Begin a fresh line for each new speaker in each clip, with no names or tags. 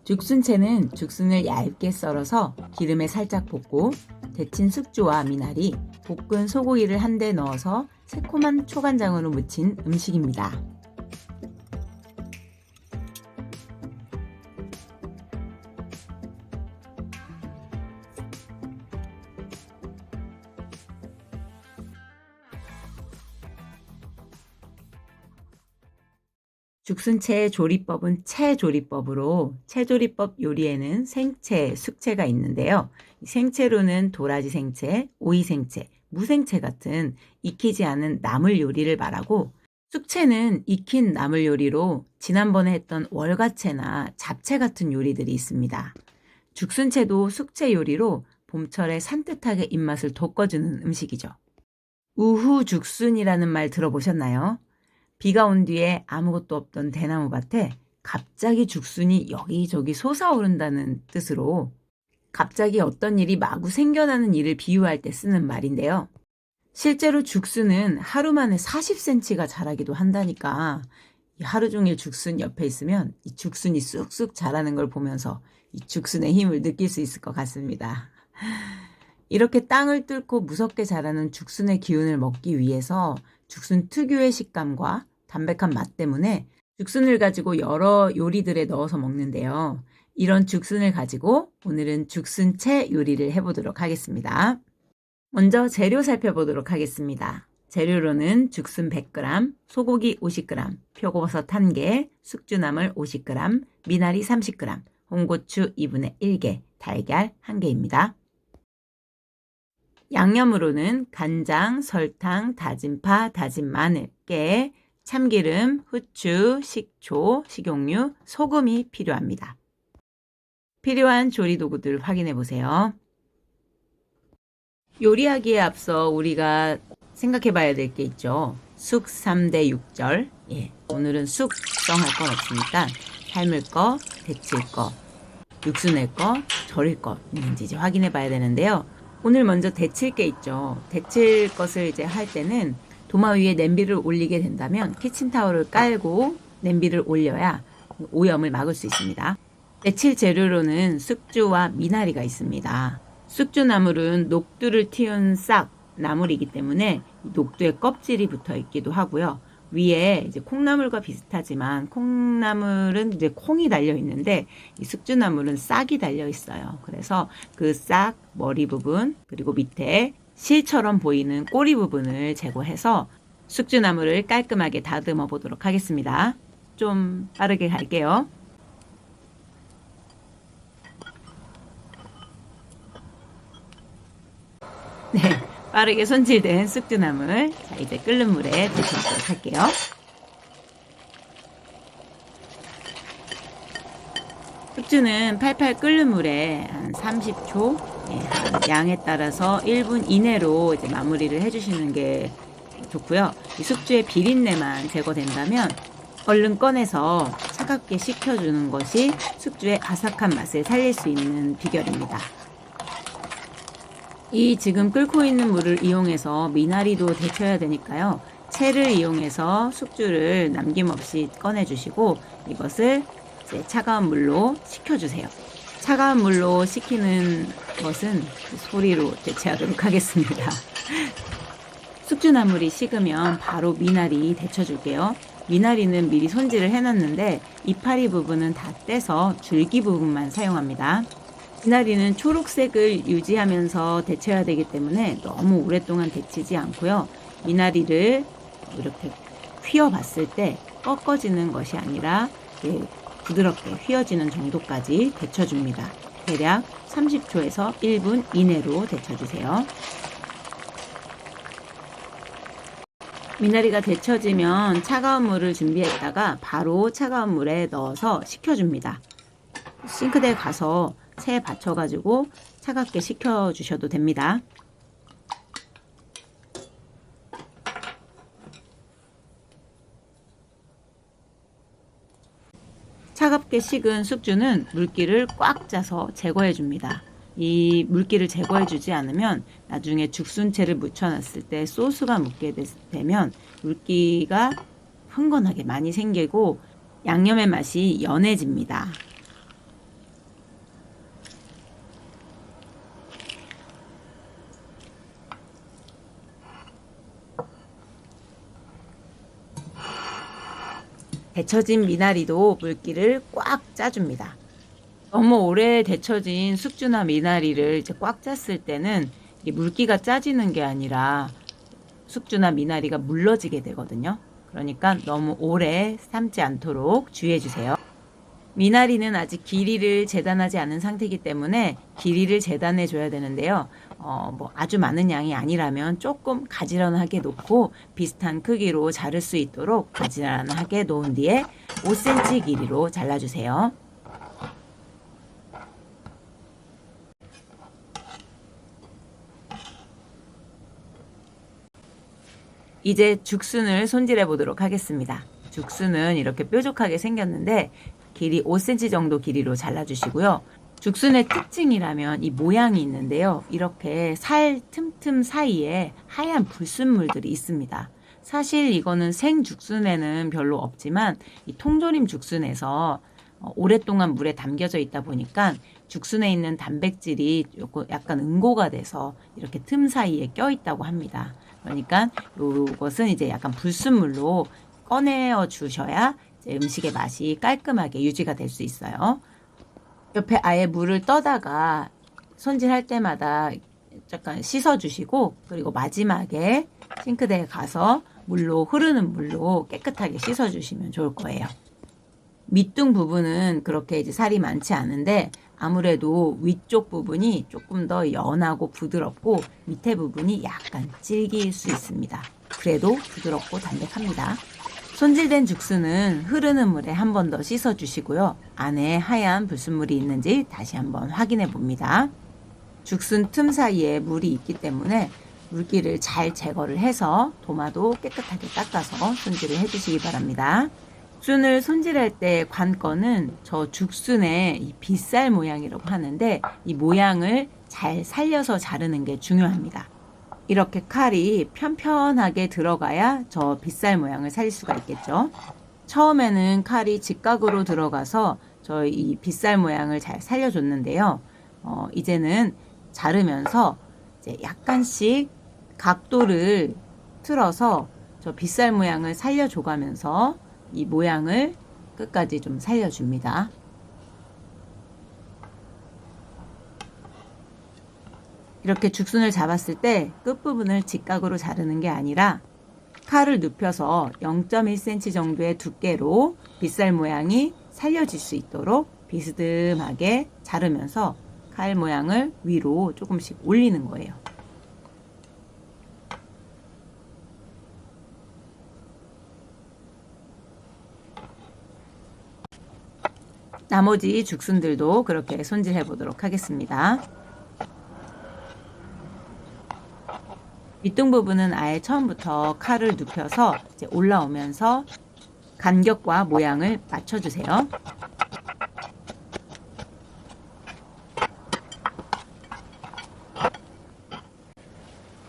죽순채는 죽순을 얇게 썰어서 기름에 살짝 볶고 데친 숙주와 미나리, 볶은 소고기를 한데 넣어서 새콤한 초간장으로 무친 음식입니다. 죽순채의 조리법은 채조리법으로 채조리법 요리에는 생채, 숙채가 있는데요. 생채로는 도라지 생채, 오이 생채, 무생채 같은 익히지 않은 나물 요리를 말하고 숙채는 익힌 나물 요리로 지난번에 했던 월가채나 잡채 같은 요리들이 있습니다. 죽순채도 숙채 요리로 봄철에 산뜻하게 입맛을 돋궈주는 음식이죠. 우후 죽순이라는 말 들어보셨나요? 비가 온 뒤에 아무것도 없던 대나무 밭에 갑자기 죽순이 여기저기 솟아오른다는 뜻으로 갑자기 어떤 일이 마구 생겨나는 일을 비유할 때 쓰는 말인데요. 실제로 죽순은 하루 만에 40cm가 자라기도 한다니까 하루 종일 죽순 옆에 있으면 이 죽순이 쑥쑥 자라는 걸 보면서 이 죽순의 힘을 느낄 수 있을 것 같습니다. 이렇게 땅을 뚫고 무섭게 자라는 죽순의 기운을 먹기 위해서 죽순 특유의 식감과 담백한 맛 때문에 죽순을 가지고 여러 요리들에 넣어서 먹는데요. 이런 죽순을 가지고 오늘은 죽순채 요리를 해보도록 하겠습니다. 먼저 재료 살펴보도록 하겠습니다. 재료로는 죽순 100g, 소고기 50g, 표고버섯 1개, 숙주나물 50g, 미나리 30g, 홍고추 2분의 1개, 달걀 1개입니다. 양념으로는 간장, 설탕, 다진 파, 다진 마늘, 깨, 참기름, 후추, 식초, 식용유, 소금이 필요합니다. 필요한 조리 도구들 확인해 보세요. 요리하기에 앞서 우리가 생각해 봐야 될 게 있죠. 쑥 3대 6절. 오늘은 쑥성할 건 없으니까 삶을 거, 데칠 거, 육수낼 거, 절일 거 있는지 이제 확인해 봐야 되는데요. 오늘 먼저 데칠 게 있죠. 데칠 것을 이제 할 때는 도마 위에 냄비를 올리게 된다면 키친타올을 깔고 냄비를 올려야 오염을 막을 수 있습니다. 데칠 재료로는 숙주와 미나리가 있습니다. 숙주나물은 녹두를 틔운 싹 나물이기 때문에 녹두에 껍질이 붙어 있기도 하고요. 위에 이제 콩나물과 비슷하지만 콩나물은 이제 콩이 달려 있는데 이 숙주나물은 싹이 달려 있어요. 그래서 그 싹 머리 부분 그리고 밑에 실처럼 보이는 꼬리 부분을 제거해서 숙주나물을 깔끔하게 다듬어 보도록 하겠습니다. 좀 빠르게 갈게요. 네, 빠르게 손질된 숙주나물. 자, 이제 끓는 물에 데쳐보도록 할게요. 숙주는 팔팔 끓는 물에 한 30초, 양에 따라서 1분 이내로 이제 마무리를 해주시는 게 좋고요. 이 숙주의 비린내만 제거된다면 얼른 꺼내서 차갑게 식혀주는 것이 숙주의 아삭한 맛을 살릴 수 있는 비결입니다. 이 지금 끓고 있는 물을 이용해서 미나리도 데쳐야 되니까요. 채를 이용해서 숙주를 남김없이 꺼내주시고 이것을 이제 차가운 물로 식혀주세요. 차가운 물로 식히는 것은 소리로 대체하도록 하겠습니다. 숙주나물이 식으면 바로 미나리 데쳐줄게요. 미나리는 미리 손질을 해놨는데 이파리 부분은 다 떼서 줄기 부분만 사용합니다. 미나리는 초록색을 유지하면서 데쳐야 되기 때문에 너무 오랫동안 데치지 않고요. 미나리를 이렇게 휘어봤을 때 꺾어지는 것이 아니라 부드럽게 휘어지는 정도까지 데쳐줍니다. 대략 30초에서 1분 이내로 데쳐주세요. 미나리가 데쳐지면 차가운 물을 준비했다가 바로 차가운 물에 넣어서 식혀줍니다. 싱크대에 가서 채에 받쳐가지고 차갑게 식혀주셔도 됩니다. 차갑게 식은 숙주는 물기를 꽉 짜서 제거해줍니다. 이 물기를 제거해주지 않으면 나중에 죽순채를 묻혀놨을 때 소스가 묻게 되면 물기가 흥건하게 많이 생기고 양념의 맛이 연해집니다. 데쳐진 미나리도 물기를 꽉 짜줍니다. 너무 오래 데쳐진 숙주나 미나리를 이제 꽉 짰을 때는 이 물기가 짜지는 게 아니라 숙주나 미나리가 물러지게 되거든요. 그러니까 너무 오래 삶지 않도록 주의해 주세요. 미나리는 아직 길이를 재단하지 않은 상태이기 때문에 길이를 재단해 줘야 되는데요. 뭐 아주 많은 양이 아니라면 조금 가지런하게 놓고 비슷한 크기로 자를 수 있도록 가지런하게 놓은 뒤에 5cm 길이로 잘라주세요. 이제 죽순을 손질해 보도록 하겠습니다. 죽순은 이렇게 뾰족하게 생겼는데 길이 5cm 정도 길이로 잘라주시고요. 죽순의 특징이라면 이 모양이 있는데요. 이렇게 살 틈틈 사이에 하얀 불순물들이 있습니다. 사실 이거는 생죽순에는 별로 없지만 이 통조림 죽순에서 오랫동안 물에 담겨져 있다 보니까 죽순에 있는 단백질이 약간 응고가 돼서 이렇게 틈 사이에 껴 있다고 합니다. 그러니까 이것은 이제 약간 불순물로 꺼내어 주셔야 이제 음식의 맛이 깔끔하게 유지가 될 수 있어요. 옆에 아예 물을 떠다가 손질할 때마다 약간 씻어 주시고, 그리고 마지막에 싱크대에 가서 흐르는 물로 깨끗하게 씻어 주시면 좋을 거예요. 밑둥 부분은 그렇게 이제 살이 많지 않은데 아무래도 위쪽 부분이 조금 더 연하고 부드럽고 밑에 부분이 약간 질길 수 있습니다. 그래도 부드럽고 담백합니다. 손질된 죽순은 흐르는 물에 한 번 더 씻어 주시고요. 안에 하얀 불순물이 있는지 다시 한번 확인해 봅니다. 죽순 틈 사이에 물이 있기 때문에 물기를 잘 제거를 해서 도마도 깨끗하게 닦아서 손질을 해 주시기 바랍니다. 죽순을 손질할 때 관건은 저 죽순의 이 빗살 모양이라고 하는데 이 모양을 잘 살려서 자르는 게 중요합니다. 이렇게 칼이 편편하게 들어가야 저 빗살 모양을 살릴 수가 있겠죠. 처음에는 칼이 직각으로 들어가서 저 이 빗살 모양을 잘 살려줬는데요. 이제는 자르면서 이제 약간씩 각도를 틀어서 저 빗살 모양을 살려줘가면서 이 모양을 끝까지 좀 살려줍니다. 이렇게 죽순을 잡았을 때 끝부분을 직각으로 자르는 게 아니라 칼을 눕혀서 0.1cm 정도의 두께로 빗살 모양이 살려질 수 있도록 비스듬하게 자르면서 칼 모양을 위로 조금씩 올리는 거예요. 나머지 죽순들도 그렇게 손질해 보도록 하겠습니다. 밑둥 부분은 아예 처음부터 칼을 눕혀서 이제 올라오면서 간격과 모양을 맞춰주세요.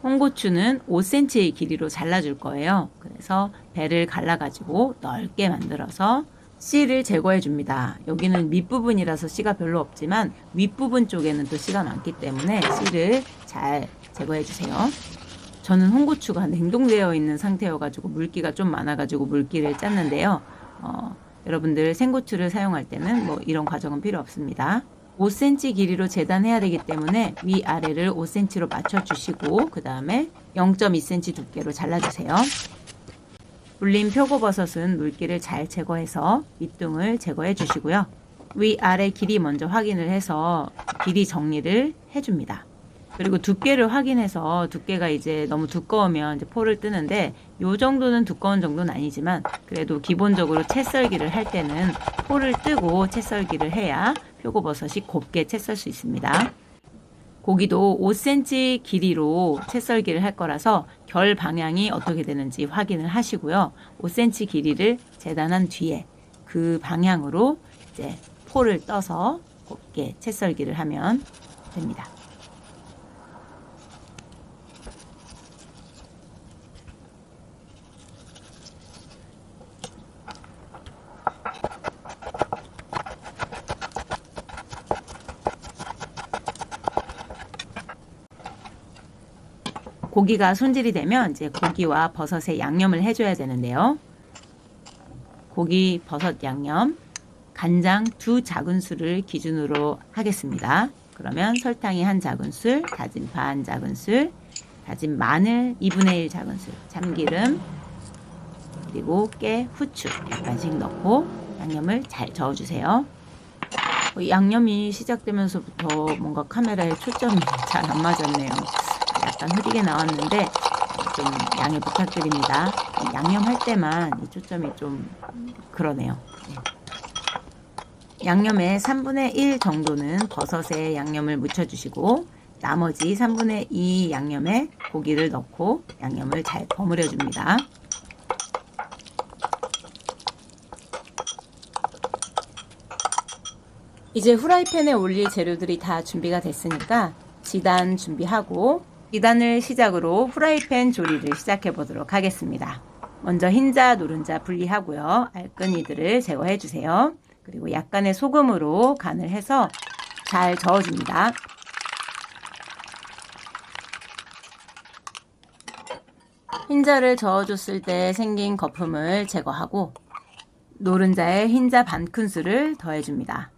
홍고추는 5cm 길이로 잘라줄 거예요. 그래서 배를 갈라가지고 넓게 만들어서 씨를 제거해 줍니다. 여기는 밑부분이라서 씨가 별로 없지만 윗부분 쪽에는 또 씨가 많기 때문에 씨를 잘 제거해 주세요. 저는 홍고추가 냉동되어 있는 상태여가지고 물기가 좀 많아가지고 물기를 짰는데요. 여러분들 생고추를 사용할 때는 뭐 이런 과정은 필요 없습니다. 5cm 길이로 재단해야 되기 때문에 위아래를 5cm로 맞춰주시고 그 다음에 0.2cm 두께로 잘라주세요. 불린 표고버섯은 물기를 잘 제거해서 밑둥을 제거해 주시고요. 위아래 길이 먼저 확인을 해서 길이 정리를 해줍니다. 그리고 두께를 확인해서 두께가 이제 너무 두꺼우면 이제 포를 뜨는데 요 정도는 두꺼운 정도는 아니지만 그래도 기본적으로 채 썰기를 할 때는 포를 뜨고 채 썰기를 해야 표고버섯이 곱게 채 썰 수 있습니다. 고기도 5cm 길이로 채 썰기를 할 거라서 결 방향이 어떻게 되는지 확인을 하시고요. 5cm 길이를 재단한 뒤에 그 방향으로 이제 포를 떠서 곱게 채 썰기를 하면 됩니다. 고기가 손질이 되면 이제 고기와 버섯에 양념을 해줘야 되는데요. 고기 버섯 양념, 간장 2작은술을 기준으로 하겠습니다. 그러면 설탕이 1작은술, 다진 파 1작은술, 다진 마늘 2분의 1작은술, 참기름, 그리고 깨, 후추 약간씩 넣고 양념을 잘 저어주세요. 양념이 시작되면서부터 뭔가 카메라에 초점이 잘 안 맞았네요. 약간 흐리게 나왔는데 좀 양해 부탁드립니다. 양념할 때만 이 초점이 좀 그러네요. 양념의 3분의 1 정도는 버섯에 양념을 묻혀주시고 나머지 3분의 2 양념에 고기를 넣고 양념을 잘 버무려 줍니다. 이제 후라이팬에 올릴 재료들이 다 준비가 됐으니까 지단 준비하고 지단을 시작으로 후라이팬 조리를 시작해 보도록 하겠습니다. 먼저 흰자, 노른자 분리하고요. 알끈이들을 제거해 주세요. 그리고 약간의 소금으로 간을 해서 잘 저어줍니다. 흰자를 저어줬을 때 생긴 거품을 제거하고 노른자에 흰자 반 큰술을 더해줍니다.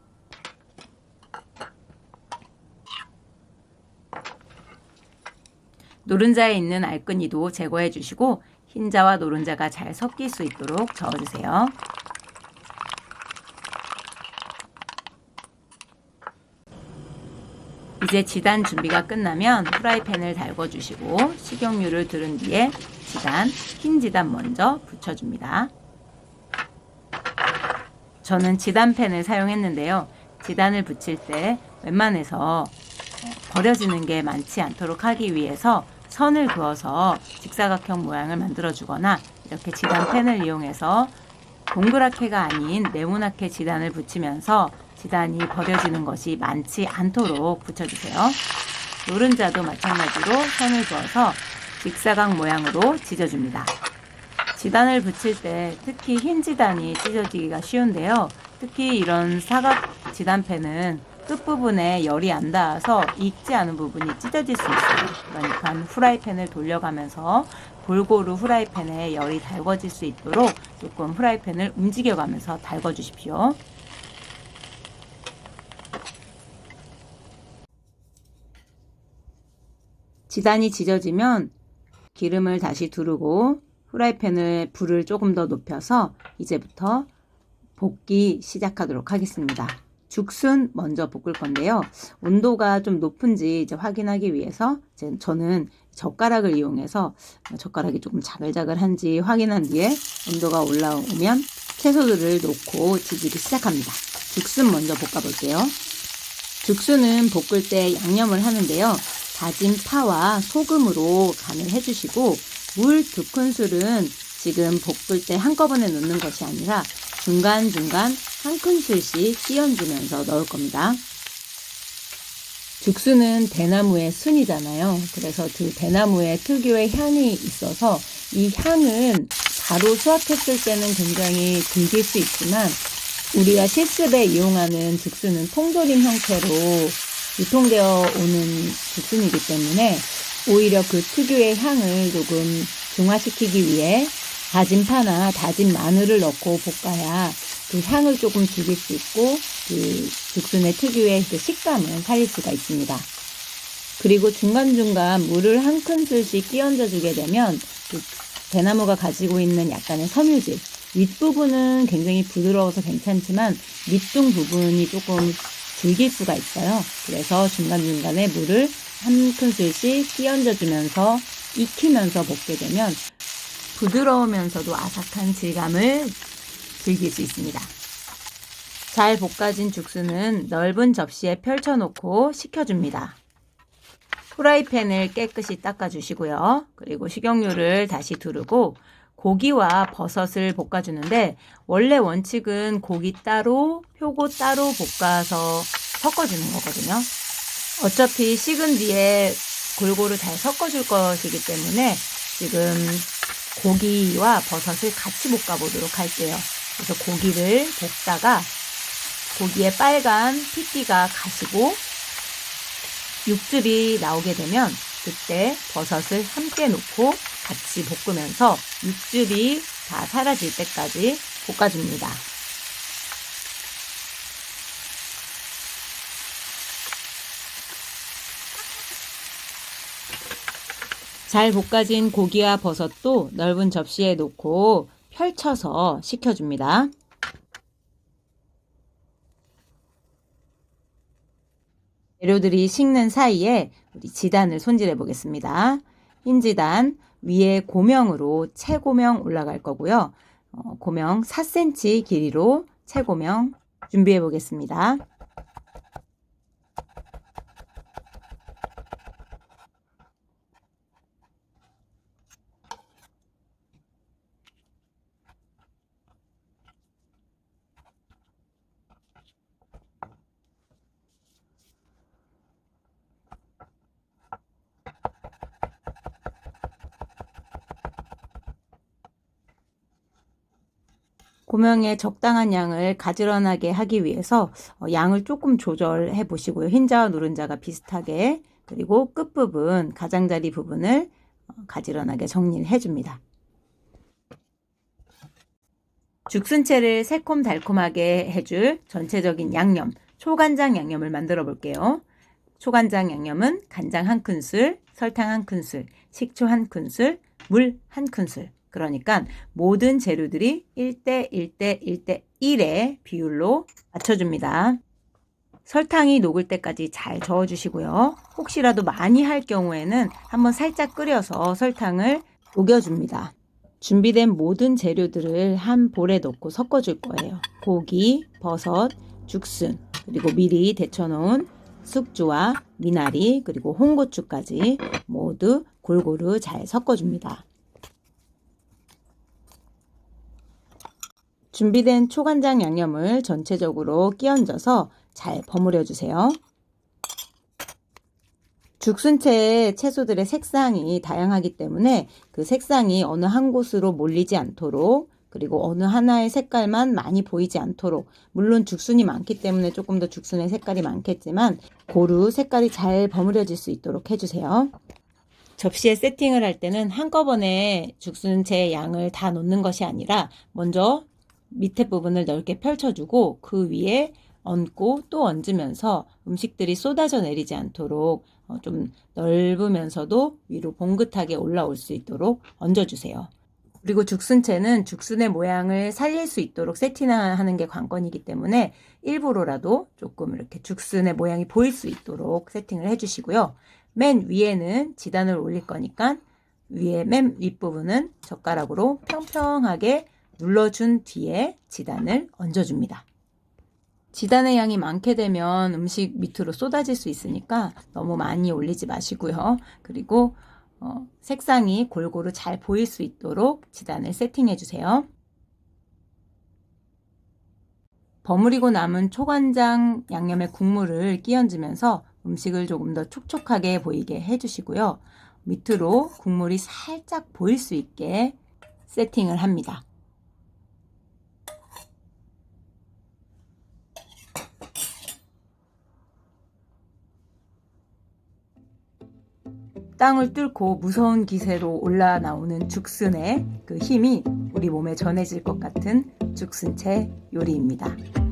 노른자에 있는 알끈이도 제거해 주시고 흰자와 노른자가 잘 섞일 수 있도록 저어주세요. 이제 지단 준비가 끝나면 프라이팬을 달궈주시고 식용유를 두른 뒤에 지단, 흰 지단 먼저 붙여줍니다. 저는 지단팬을 사용했는데요. 지단을 붙일 때 웬만해서 버려지는 게 많지 않도록 하기 위해서 선을 그어서 직사각형 모양을 만들어주거나 이렇게 지단팬을 이용해서 동그랗게가 아닌 네모나게 지단을 붙이면서 지단이 버려지는 것이 많지 않도록 붙여주세요. 노른자도 마찬가지로 선을 그어서 직사각 모양으로 찢어줍니다. 지단을 붙일 때 특히 흰 지단이 찢어지기가 쉬운데요. 특히 이런 사각 지단팬은 끝부분에 열이 안 닿아서 익지 않은 부분이 찢어질 수 있어요. 그러니까 후라이팬을 돌려가면서 골고루 후라이팬에 열이 달궈질 수 있도록 조금 후라이팬을 움직여가면서 달궈 주십시오. 지단이 찢어지면 기름을 다시 두르고 후라이팬을 불을 조금 더 높여서 이제부터 볶기 시작하도록 하겠습니다. 죽순 먼저 볶을 건데요. 온도가 좀 높은지 이제 확인하기 위해서 저는 젓가락을 이용해서 젓가락이 조금 자글자글한지 확인한 뒤에 온도가 올라오면 채소들을 넣고 지지기 시작합니다. 죽순 먼저 볶아볼게요. 죽순은 볶을 때 양념을 하는데요. 다진 파와 소금으로 간을 해주시고 물 2큰술은 지금 볶을 때 한꺼번에 넣는 것이 아니라 중간중간 한 큰술씩 끼얹으면서 넣을 겁니다. 죽순은 대나무의 순이잖아요. 그래서 그 대나무의 특유의 향이 있어서 이 향은 바로 수확했을 때는 굉장히 즐길 수 있지만 우리가 실습에 이용하는 죽순은 통조림 형태로 유통되어 오는 죽순이기 때문에 오히려 그 특유의 향을 조금 중화시키기 위해 다진 파나 다진 마늘을 넣고 볶아야 그 향을 조금 죽일 수 있고 그 죽순의 특유의 그 식감을 살릴 수가 있습니다. 그리고 중간중간 물을 한 큰술씩 끼얹어 주게 되면 그 대나무가 가지고 있는 약간의 섬유질, 윗부분은 굉장히 부드러워서 괜찮지만 밑둥 부분이 조금 질길 수가 있어요. 그래서 중간중간에 물을 한 큰술씩 끼얹어 주면서 익히면서 볶게 되면 부드러우면서도 아삭한 질감을 즐길 수 있습니다. 잘 볶아진 죽순은 넓은 접시에 펼쳐놓고 식혀줍니다. 후라이팬을 깨끗이 닦아주시고요. 그리고 식용유를 다시 두르고 고기와 버섯을 볶아주는데 원래 원칙은 고기 따로, 표고 따로 볶아서 섞어주는 거거든요. 어차피 식은 뒤에 골고루 잘 섞어줄 것이기 때문에 지금 고기와 버섯을 같이 볶아보도록 할게요. 그래서 고기를 볶다가 고기에 빨간 핏기가 가시고 육즙이 나오게 되면 그때 버섯을 함께 넣고 같이 볶으면서 육즙이 다 사라질 때까지 볶아줍니다. 잘 볶아진 고기와 버섯도 넓은 접시에 놓고 펼쳐서 식혀줍니다. 재료들이 식는 사이에 우리 지단을 손질해 보겠습니다. 흰지단 위에 고명으로 채고명 올라갈 거고요. 고명 4cm 길이로 채고명 준비해 보겠습니다. 고명에 적당한 양을 가지런하게 하기 위해서 양을 조금 조절해 보시고요. 흰자와 노른자가 비슷하게, 그리고 끝부분, 가장자리 부분을 가지런하게 정리를 해줍니다. 죽순채를 새콤달콤하게 해줄 전체적인 양념, 초간장 양념을 만들어 볼게요. 초간장 양념은 간장 1큰술, 설탕 1큰술, 식초 1큰술, 물 1큰술. 그러니까 모든 재료들이 1대 1대 1대 1의 비율로 맞춰줍니다. 설탕이 녹을 때까지 잘 저어주시고요. 혹시라도 많이 할 경우에는 한번 살짝 끓여서 설탕을 녹여줍니다. 준비된 모든 재료들을 한 볼에 넣고 섞어줄 거예요. 고기, 버섯, 죽순, 그리고 미리 데쳐놓은 숙주와 미나리, 그리고 홍고추까지 모두 골고루 잘 섞어줍니다. 준비된 초간장 양념을 전체적으로 끼얹어서 잘 버무려 주세요. 죽순채의 채소들의 색상이 다양하기 때문에 그 색상이 어느 한 곳으로 몰리지 않도록, 그리고 어느 하나의 색깔만 많이 보이지 않도록, 물론 죽순이 많기 때문에 조금 더 죽순의 색깔이 많겠지만 고루 색깔이 잘 버무려질 수 있도록 해주세요. 접시에 세팅을 할 때는 한꺼번에 죽순채 양을 다 넣는 것이 아니라 먼저 밑에 부분을 넓게 펼쳐주고 그 위에 얹고 또 얹으면서 음식들이 쏟아져 내리지 않도록 좀 넓으면서도 위로 봉긋하게 올라올 수 있도록 얹어주세요. 그리고 죽순채는 죽순의 모양을 살릴 수 있도록 세팅하는 게 관건이기 때문에 일부러라도 조금 이렇게 죽순의 모양이 보일 수 있도록 세팅을 해주시고요. 맨 위에는 지단을 올릴 거니까 위에 맨 윗부분은 젓가락으로 평평하게 눌러준 뒤에 지단을 얹어줍니다. 지단의 양이 많게 되면 음식 밑으로 쏟아질 수 있으니까 너무 많이 올리지 마시고요. 그리고 색상이 골고루 잘 보일 수 있도록 지단을 세팅해 주세요. 버무리고 남은 초간장 양념의 국물을 끼얹으면서 음식을 조금 더 촉촉하게 보이게 해주시고요. 밑으로 국물이 살짝 보일 수 있게 세팅을 합니다. 땅을 뚫고 무서운 기세로 올라 나오는 죽순의 그 힘이 우리 몸에 전해질 것 같은 죽순채 요리입니다.